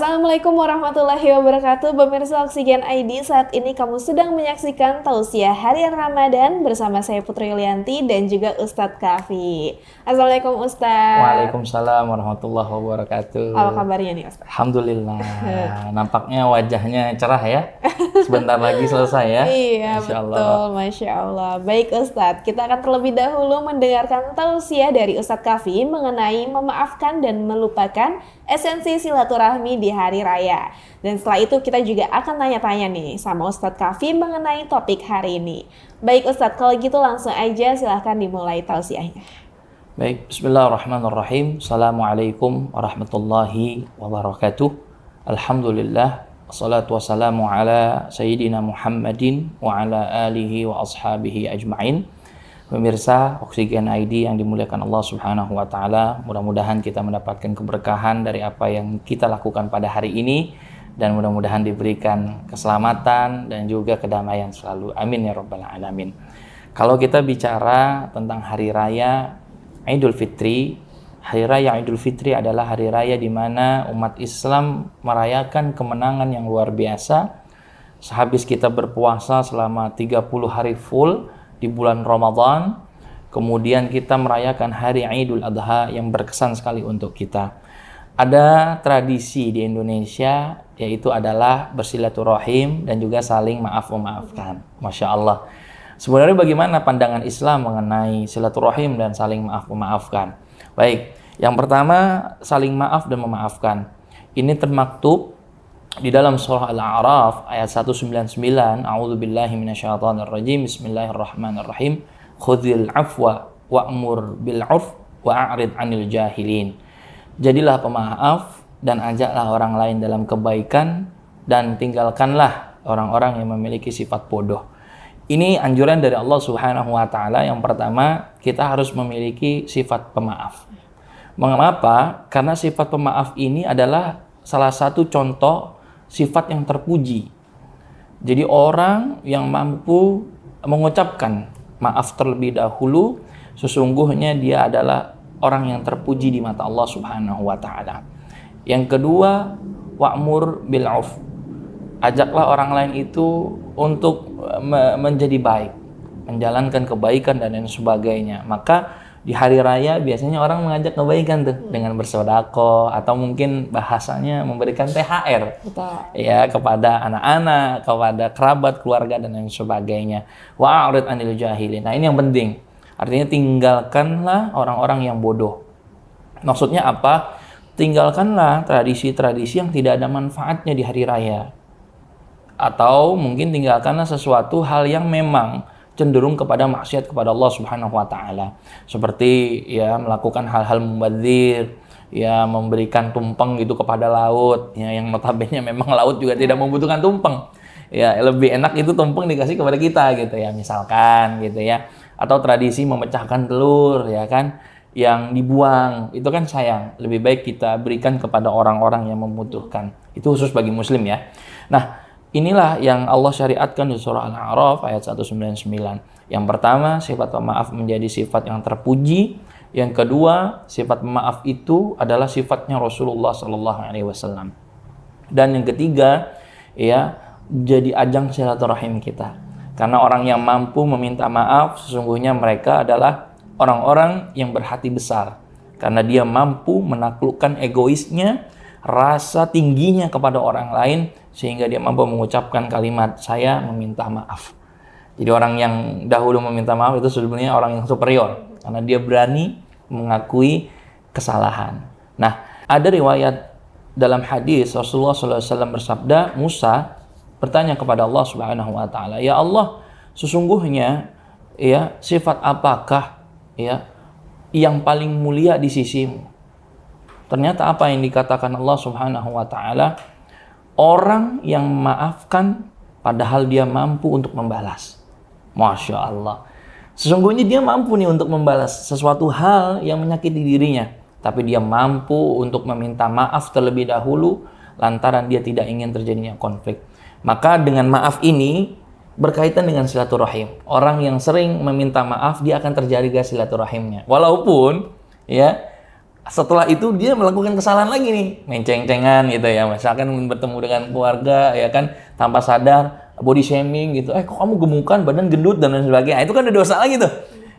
Assalamualaikum warahmatullahi wabarakatuh. Pemirsa Oksigen ID, saat ini kamu sedang menyaksikan Tausiah Harian Ramadan bersama saya Putri Yulianti dan juga Ustadz Kafi. Assalamualaikum Ustadz. Waalaikumsalam warahmatullahi wabarakatuh. Apa kabarnya nih Ustadz? Alhamdulillah. Nampaknya wajahnya cerah ya. Sebentar lagi selesai ya. Iya, Masya Allah. betul, Masya Allah. Baik Ustadz, kita akan terlebih dahulu mendengarkan tausiah dari Ustadz Kafi mengenai memaafkan dan melupakan esensi silaturahmi di hari raya. Dan setelah itu kita juga akan tanya-tanya nih sama Ustadz Kafi mengenai topik hari ini. Baik Ustadz, kalau gitu langsung aja silahkan dimulai tausiahnya. Baik, bismillahirrahmanirrahim. Assalamualaikum warahmatullahi wabarakatuh. Alhamdulillah. Wassalatu wassalamu ala Sayyidina Muhammadin wa ala alihi wa ashabihi ajma'in. Pemirsa Oksigen ID yang dimuliakan Allah Subhanahu wa taala, mudah-mudahan kita mendapatkan keberkahan dari apa yang kita lakukan pada hari ini dan mudah-mudahan diberikan keselamatan dan juga kedamaian selalu. Amin ya rabbal alamin. Kalau kita bicara tentang hari raya Idul Fitri, hari raya Idul Fitri adalah hari raya di mana umat Islam merayakan kemenangan yang luar biasa. Sehabis kita berpuasa selama 30 hari full di bulan Ramadan, kemudian kita merayakan hari Idul Adha yang berkesan sekali untuk kita. Ada tradisi di Indonesia yaitu adalah bersilaturahim dan juga saling maaf-memaafkan. Masya Allah. Sebenarnya bagaimana pandangan Islam mengenai silaturahim dan saling maaf-memaafkan? Baik, yang pertama saling maaf dan memaafkan. Ini termaktub di dalam surah Al-A'raf ayat 199. A'udzubillahi minasyaitonirrajim. Bismillahirrahmanirrahim. Khudhil afwa wa'mur bil 'urf wa'rid 'anil jahilin. Jadilah pemaaf dan ajaklah orang lain dalam kebaikan dan tinggalkanlah orang-orang yang memiliki sifat bodoh. Ini anjuran dari Allah Subhanahu wa taala. Yang pertama, kita harus memiliki sifat pemaaf. Mengapa? Karena sifat pemaaf ini adalah salah satu contoh sifat yang terpuji. Jadi orang yang mampu mengucapkan maaf terlebih dahulu, sesungguhnya dia adalah orang yang terpuji di mata Allah Subhanahu wa taala. Yang kedua, wa'mur bil 'urf. Ajaklah orang lain itu untuk menjadi baik, menjalankan kebaikan dan lain sebagainya. Maka di hari raya biasanya orang mengajak kebaikan tuh dengan bersedekah atau mungkin bahasanya memberikan THR. Betul. Ya, kepada anak-anak, kepada kerabat, keluarga dan lain sebagainya. Wa'rid 'anil jahilin. Nah, ini yang penting. Artinya tinggalkanlah orang-orang yang bodoh. Maksudnya apa? Tinggalkanlah tradisi-tradisi yang tidak ada manfaatnya di hari raya. Atau mungkin tinggalkanlah sesuatu hal yang memang cenderung kepada maksiat kepada Allah Subhanahu wa taala. Seperti ya melakukan hal-hal mubadzir, ya memberikan tumpeng gitu kepada laut, ya yang notabene memang laut juga tidak membutuhkan tumpeng. Ya lebih enak itu tumpeng dikasih kepada kita gitu ya, misalkan gitu ya. Atau tradisi memecahkan telur ya kan yang dibuang, itu kan sayang. Lebih baik kita berikan kepada orang-orang yang membutuhkan. Itu khusus bagi muslim ya. Nah, inilah yang Allah syariatkan di surah Al-A'raf ayat 199. Yang pertama, sifat pemaaf menjadi sifat yang terpuji. Yang kedua, sifat pemaaf itu adalah sifatnya Rasulullah sallallahu alaihi wasallam. Dan yang ketiga, ya, jadi ajang silaturahim kita. Karena orang yang mampu meminta maaf, sesungguhnya mereka adalah orang-orang yang berhati besar. Karena dia mampu menaklukkan egoisnya, rasa tingginya kepada orang lain, sehingga dia mampu mengucapkan kalimat saya meminta maaf. Jadi orang yang dahulu meminta maaf itu sebenarnya orang yang superior karena dia berani mengakui kesalahan. Nah, ada riwayat dalam hadis Rasulullah SAW bersabda, Musa bertanya kepada Allah Subhanahu wa taala, "Ya Allah, sesungguhnya ya sifat apakah ya yang paling mulia di sisimu?" Ternyata apa yang dikatakan Allah Subhanahu wa taala? Orang yang memaafkan padahal dia mampu untuk membalas. Masya Allah. Sesungguhnya dia mampu nih untuk membalas sesuatu hal yang menyakiti dirinya. Tapi dia mampu untuk meminta maaf terlebih dahulu lantaran dia tidak ingin terjadinya konflik. Maka dengan maaf ini berkaitan dengan silaturahim. Orang yang sering meminta maaf dia akan terjaga silaturahimnya. Walaupun ya Setelah itu dia melakukan kesalahan lagi nih, menceng-cengan gitu ya, misalkan bertemu dengan keluarga ya kan tanpa sadar body shaming gitu, kok kamu gemukan, badan gendut dan lain sebagainya. Itu kan udah dosa lagi tuh,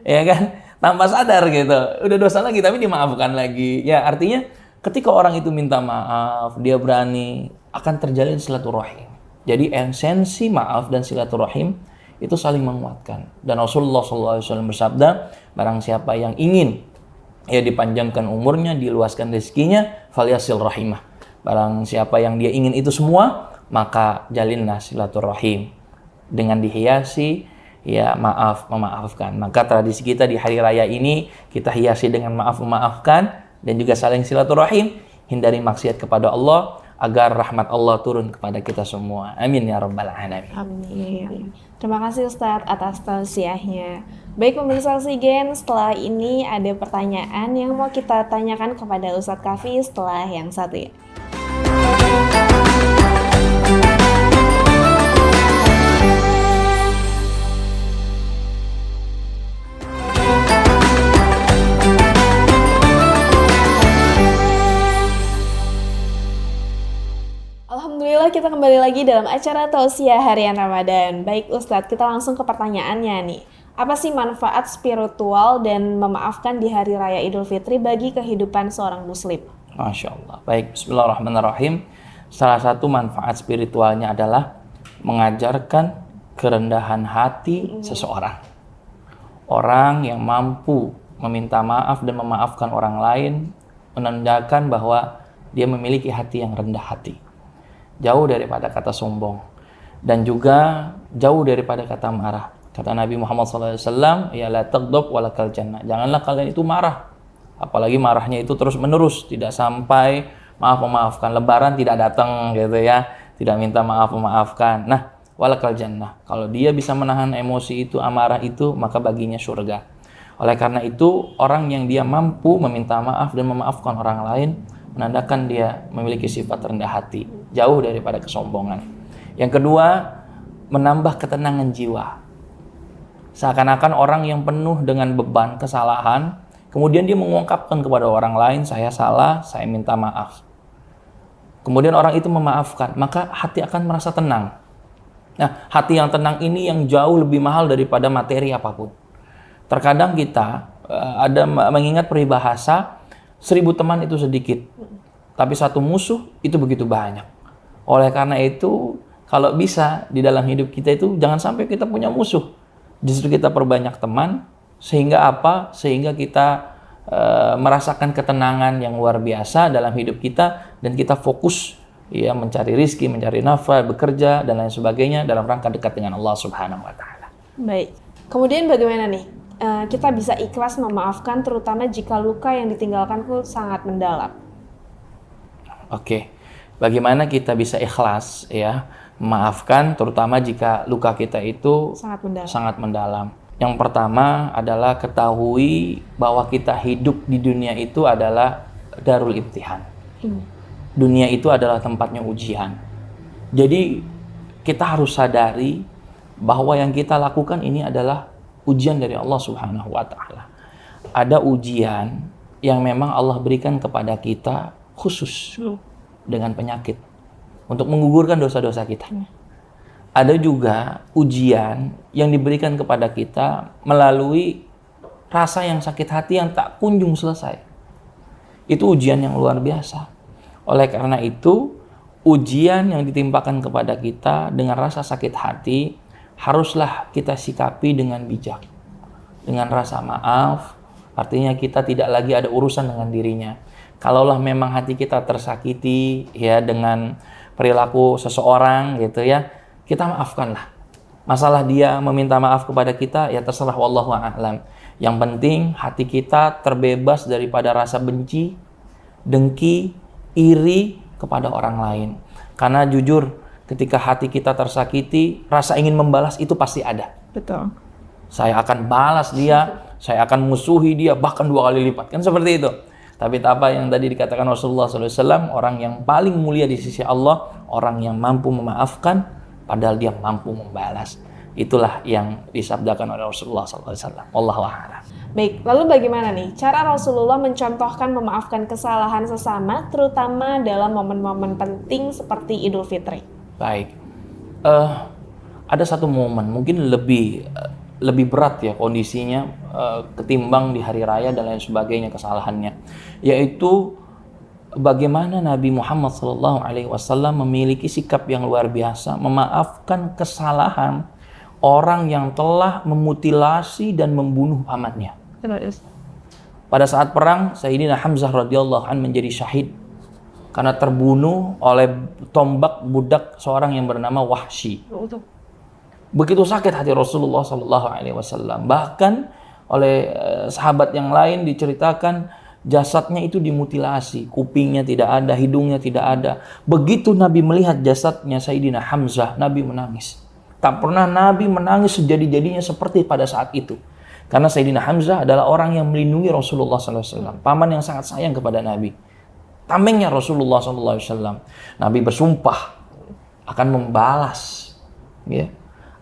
ya kan, tanpa sadar gitu, udah dosa lagi tapi dimaafkan lagi. Ya artinya ketika orang itu minta maaf, dia berani, akan terjalin silaturahim. Jadi esensi maaf dan silaturahim itu saling menguatkan. Dan Rasulullah SAW bersabda, barang siapa yang ingin ya dipanjangkan umurnya, diluaskan rezekinya, falyasil rahimah. Barang siapa yang dia ingin itu semua, maka jalinlah silaturahim dengan dihiasi ya maaf memaafkan. Maka tradisi kita di hari raya ini kita hiasi dengan maaf memaafkan dan juga saling silaturahim, hindari maksiat kepada Allah agar rahmat Allah turun kepada kita semua. Amin ya rabbal alamin. Amin. Terima kasih Ustadz atas tausiahnya. Baik pemirsa Oksigen, setelah ini ada pertanyaan yang mau kita tanyakan kepada Ustadz Kafi setelah yang satu ya. Alhamdulillah kita kembali lagi dalam acara Tausiah Harian Ramadan. Baik Ustadz, kita langsung ke pertanyaannya nih. Apa sih manfaat spiritual dan memaafkan di Hari Raya Idul Fitri bagi kehidupan seorang muslim? Masya Allah. Baik, bismillahirrahmanirrahim. Salah satu manfaat spiritualnya adalah mengajarkan kerendahan hati seseorang. Orang yang mampu meminta maaf dan memaafkan orang lain menandakan bahwa dia memiliki hati yang rendah hati. Jauh daripada kata sombong. Dan juga jauh daripada kata marah. Kata Nabi Muhammad SAW, ya la taghdab walakal jannah. Janganlah kalian itu marah. Apalagi marahnya itu terus menerus. Tidak sampai maaf-memaafkan. Lebaran tidak datang gitu ya. Tidak minta maaf-memaafkan. Nah, walakal jannah. Kalau dia bisa menahan emosi itu, amarah itu, maka baginya surga. Oleh karena itu, orang yang dia mampu meminta maaf dan memaafkan orang lain, menandakan dia memiliki sifat rendah hati. Jauh daripada kesombongan. Yang kedua, menambah ketenangan jiwa. Seakan-akan orang yang penuh dengan beban kesalahan, kemudian dia mengungkapkan kepada orang lain, saya salah, saya minta maaf. Kemudian orang itu memaafkan, maka hati akan merasa tenang. Nah, hati yang tenang ini yang jauh lebih mahal daripada materi apapun. Terkadang kita ada mengingat peribahasa, 1000 teman itu sedikit, tapi 1 musuh itu begitu banyak. Oleh karena itu, kalau bisa di dalam hidup kita itu jangan sampai kita punya musuh. Justru kita perbanyak teman, sehingga apa? Sehingga kita merasakan ketenangan yang luar biasa dalam hidup kita dan kita fokus ya mencari rizki, mencari nafkah, bekerja dan lain sebagainya dalam rangka dekat dengan Allah Subhanahu wa taala. Baik. Kemudian bagaimana nih? Kita bisa ikhlas memaafkan terutama jika luka yang ditinggalkan itu sangat mendalam. Oke. Bagaimana kita bisa ikhlas ya? Memaafkan terutama jika luka kita itu sangat mendalam. Yang pertama adalah ketahui bahwa kita hidup di dunia itu adalah darul imtihan. Dunia itu adalah tempatnya ujian. Jadi kita harus sadari bahwa yang kita lakukan ini adalah ujian dari Allah Subhanahu wa taala. Ada ujian yang memang Allah berikan kepada kita khusus dengan penyakit untuk menggugurkan dosa-dosa kita. Ada juga ujian yang diberikan kepada kita melalui rasa yang sakit hati yang tak kunjung selesai. Itu ujian yang luar biasa. Oleh karena itu, ujian yang ditimpakan kepada kita dengan rasa sakit hati haruslah kita sikapi dengan bijak. Dengan rasa maaf, artinya kita tidak lagi ada urusan dengan dirinya. Kalaulah memang hati kita tersakiti ya dengan perilaku seseorang gitu ya, kita maafkanlah. Masalah dia meminta maaf kepada kita, ya terserah, wallahu a'lam. Yang penting hati kita terbebas daripada rasa benci, dengki, iri kepada orang lain. Karena jujur, ketika hati kita tersakiti, rasa ingin membalas itu pasti ada. Betul. Saya akan balas dia, saya akan musuhi dia, bahkan 2 kali lipat. Kan seperti itu. Tapi apa yang tadi dikatakan Rasulullah SAW, orang yang paling mulia di sisi Allah, orang yang mampu memaafkan, padahal dia mampu membalas. Itulah yang disabdakan oleh Rasulullah SAW. Wallahu a'lam. Baik, lalu bagaimana nih cara Rasulullah mencontohkan memaafkan kesalahan sesama, terutama dalam momen-momen penting seperti Idul Fitri? Baik, ada satu momen mungkin lebih berat ya kondisinya ketimbang di hari raya dan lain sebagainya kesalahannya, yaitu bagaimana Nabi Muhammad SAW memiliki sikap yang luar biasa memaafkan kesalahan orang yang telah memutilasi dan membunuh pamannya. Pada saat perang, Sayyidina Hamzah radhiyallahu an menjadi syahid karena terbunuh oleh tombak budak seorang yang bernama Wahsy. Begitu sakit hati Rasulullah SAW. Bahkan oleh sahabat yang lain diceritakan jasadnya itu dimutilasi, kupingnya tidak ada, hidungnya tidak ada. Begitu Nabi melihat jasadnya Sayyidina Hamzah, Nabi menangis. Tak pernah Nabi menangis sejadi-jadinya seperti pada saat itu. Karena Sayyidina Hamzah adalah orang yang melindungi Rasulullah SAW. Paman yang sangat sayang kepada Nabi. Tamengnya Rasulullah SAW. Nabi bersumpah akan membalas, ya,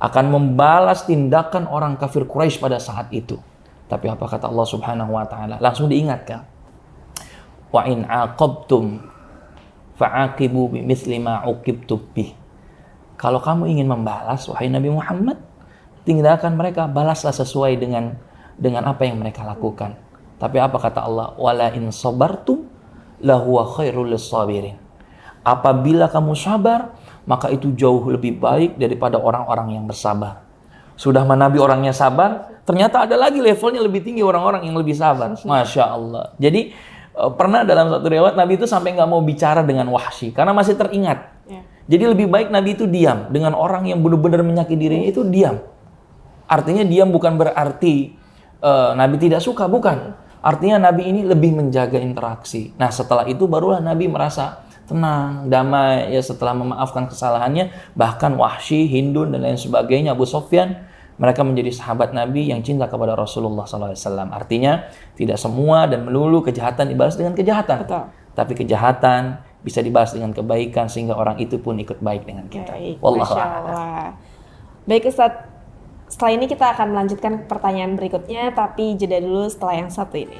akan membalas tindakan orang kafir Quraisy pada saat itu. Tapi apa kata Allah Subhanahu wa taala? Langsung diingatkan. Wa in aqabtum fa'aqibu bimithli ma uqibtum bih. Kalau kamu ingin membalas, wahai Nabi Muhammad, tinggalkan mereka, balaslah sesuai dengan apa yang mereka lakukan. Tapi apa kata Allah? Wala in sabartum lahuwa khairul lis-sabirin. Apabila kamu sabar, maka itu jauh lebih baik daripada orang-orang yang bersabar. Sudah Nabi orangnya sabar, ternyata ada lagi levelnya lebih tinggi orang-orang yang lebih sabar. Masya Allah. Jadi pernah dalam satu riwayat Nabi itu sampai nggak mau bicara dengan Wahsy karena masih teringat. Jadi lebih baik Nabi itu diam dengan orang yang benar-benar menyakiti dirinya, itu diam. Artinya diam bukan berarti Nabi tidak suka, bukan. Artinya Nabi ini lebih menjaga interaksi. Nah setelah itu barulah Nabi merasa tenang, damai ya setelah memaafkan kesalahannya. Bahkan Wahsy, Hindun dan lain sebagainya, Abu Sufyan, mereka menjadi sahabat Nabi yang cinta kepada Rasulullah SAW. Artinya tidak semua dan melulu kejahatan dibalas dengan kejahatan. Betul. Tapi kejahatan bisa dibalas dengan kebaikan sehingga orang itu pun ikut baik dengan kita. Wallahu a'lam. Baik Ustadz, setelah ini kita akan melanjutkan pertanyaan berikutnya, tapi jeda dulu setelah yang satu ini.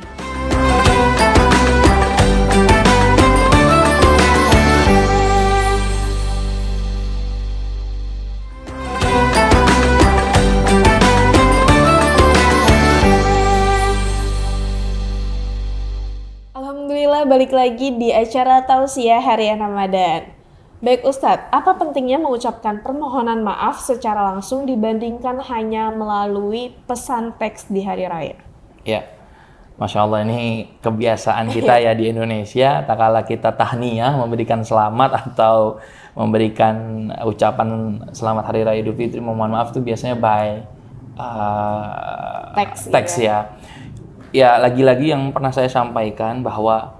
Balik lagi di acara Tausiah Harian Ramadan. Baik Ustadz, apa pentingnya mengucapkan permohonan maaf secara langsung dibandingkan hanya melalui pesan teks di hari raya? Ya, Masya Allah, ini kebiasaan kita ya di Indonesia. Tak kala kita tahniyah, memberikan selamat atau memberikan ucapan selamat hari raya Idul Fitri, memohon maaf itu biasanya by teks ya. Ya, lagi-lagi yang pernah saya sampaikan bahwa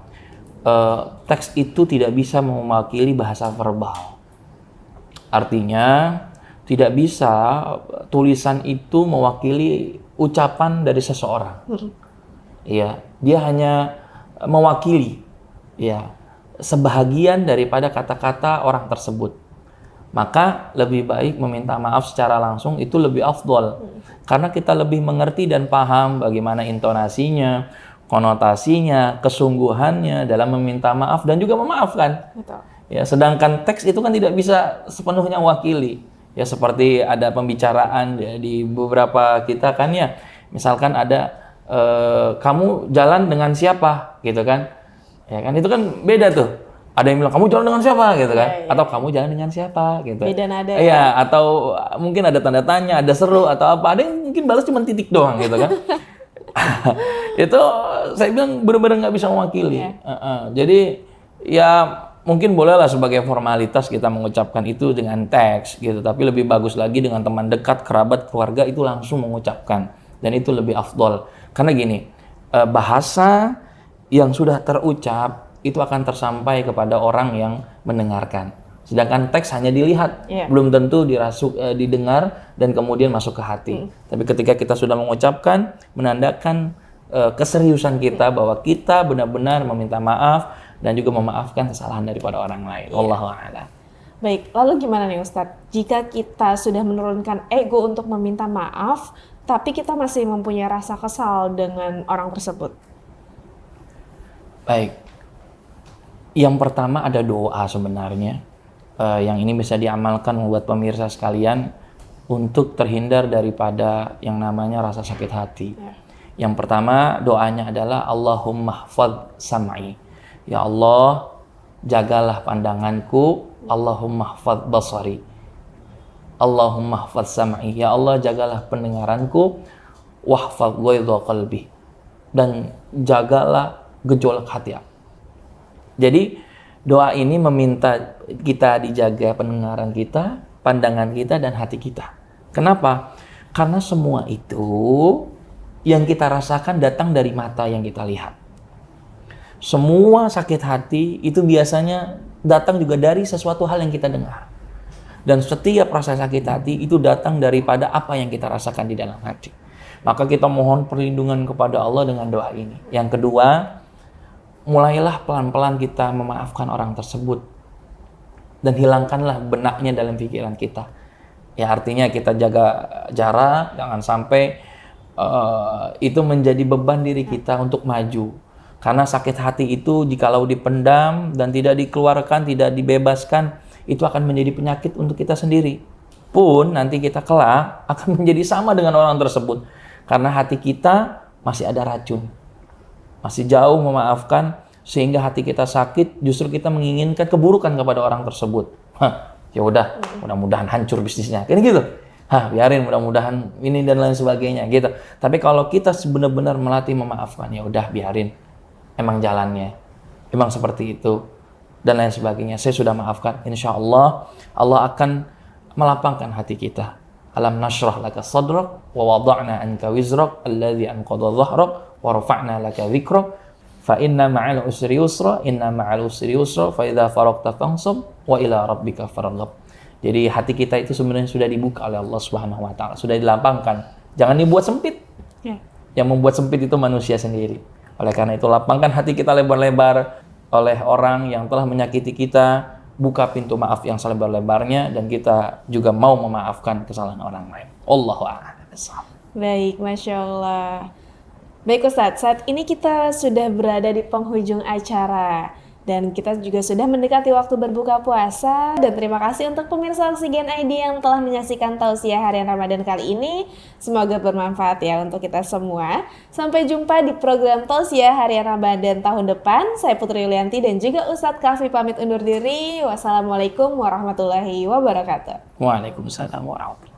teks itu tidak bisa mewakili bahasa verbal. Artinya tidak bisa tulisan itu mewakili ucapan dari seseorang. Ya, dia hanya mewakili ya sebahagian daripada kata-kata orang tersebut. Maka lebih baik meminta maaf secara langsung itu lebih afdol. Karena kita lebih mengerti dan paham bagaimana intonasinya, konotasinya, kesungguhannya dalam meminta maaf dan juga memaafkan. Betul. Ya, sedangkan teks itu kan tidak bisa sepenuhnya mewakili. Ya, seperti ada pembicaraan ya, di beberapa kita kan ya, misalkan ada kamu jalan dengan siapa gitu kan. Ya kan itu kan beda tuh. Ada yang bilang kamu jalan dengan siapa gitu kan, atau kamu jalan dengan siapa gitu. Beda nada. Iya, atau mungkin ada tanda tanya, ada seru atau apa. Ada yang mungkin balas cuma titik doang gitu kan. Itu saya bilang benar-benar nggak bisa mewakili. Jadi ya mungkin bolehlah sebagai formalitas kita mengucapkan itu dengan teks gitu, tapi lebih bagus lagi dengan teman dekat, kerabat, keluarga itu langsung mengucapkan, dan itu lebih afdol. Karena gini, bahasa yang sudah terucap itu akan tersampai kepada orang yang mendengarkan. Sedangkan teks hanya dilihat, belum tentu didengar dan kemudian masuk ke hati. Tapi ketika kita sudah mengucapkan, menandakan keseriusan kita bahwa kita benar-benar meminta maaf dan juga memaafkan kesalahan daripada orang lain. Wallahu a'lam. Baik, lalu gimana nih Ustadz? Jika kita sudah menurunkan ego untuk meminta maaf, tapi kita masih mempunyai rasa kesal dengan orang tersebut. Baik, yang pertama ada doa sebenarnya. Yang ini bisa diamalkan buat pemirsa sekalian untuk terhindar daripada yang namanya rasa sakit hati. Ya. Yang pertama doanya adalah Allahumma hfadz sam'i. Ya Allah, jagalah pandanganku. Allahumma hfadz basari. Allahumma hfadz sam'i. Ya Allah, jagalah pendengaranku. Wahfadz ghaidha qalbi. Dan jagalah gejolak hati aku. Jadi doa ini meminta kita dijaga pendengaran kita, pandangan kita, dan hati kita. Kenapa? Karena semua itu yang kita rasakan datang dari mata yang kita lihat. Semua sakit hati itu biasanya datang juga dari sesuatu hal yang kita dengar. Dan setiap rasa sakit hati itu datang daripada apa yang kita rasakan di dalam hati. Maka kita mohon perlindungan kepada Allah dengan doa ini. Yang kedua, mulailah pelan-pelan kita memaafkan orang tersebut. Dan hilangkanlah benaknya dalam pikiran kita. Ya artinya kita jaga jarak, jangan sampai itu menjadi beban diri kita untuk maju. Karena sakit hati itu jikalau dipendam dan tidak dikeluarkan, tidak dibebaskan, itu akan menjadi penyakit untuk kita sendiri. Pun nanti kita kelak akan menjadi sama dengan orang tersebut. Karena hati kita masih ada racun. Masih jauh memaafkan, sehingga hati kita sakit, justru kita menginginkan keburukan kepada orang tersebut. Ya udah, mudah-mudahan hancur bisnisnya. Kan gitu. Biarin mudah-mudahan ini dan lain sebagainya gitu. Tapi kalau kita benar-benar melatih memaafkan, ya udah biarin. Emang jalannya. Emang seperti itu dan lain sebagainya. Saya sudah maafkan. Insya Allah Allah akan melapangkan hati kita. Alam nashrah laka sadrak wa wada'na anka wizrak alladhi anqadha dhahrak wa rafa'na laka dhikrak fa inna ma'al usri yusra inna ma'al usri yusra fa idza faragta fansab wa ila rabbika farghab. Jadi hati kita itu sebenarnya sudah dibuka oleh Allah Subhanahu wa taala, sudah dilapangkan. Jangan dibuat sempit. Ya. Yang membuat sempit itu manusia sendiri. Oleh karena itu lapangkan hati kita lebar-lebar oleh orang yang telah menyakiti kita, buka pintu maaf yang selebar-lebarnya, dan kita juga mau memaafkan kesalahan orang lain. Allahu a'lam. Baik, Masya Allah. Baik Ustadz, saat ini kita sudah berada di penghujung acara. Dan kita juga sudah mendekati waktu berbuka puasa. Dan terima kasih untuk pemirsa Oksigen ID yang telah menyaksikan tausiah harian Ramadan kali ini. Semoga bermanfaat ya untuk kita semua. Sampai jumpa di program tausiah harian Ramadan tahun depan. Saya Putri Yulianti dan juga Ustadz Kafi pamit undur diri. Wassalamualaikum warahmatullahi wabarakatuh. Waalaikumsalam warahmatullahi wabarakatuh.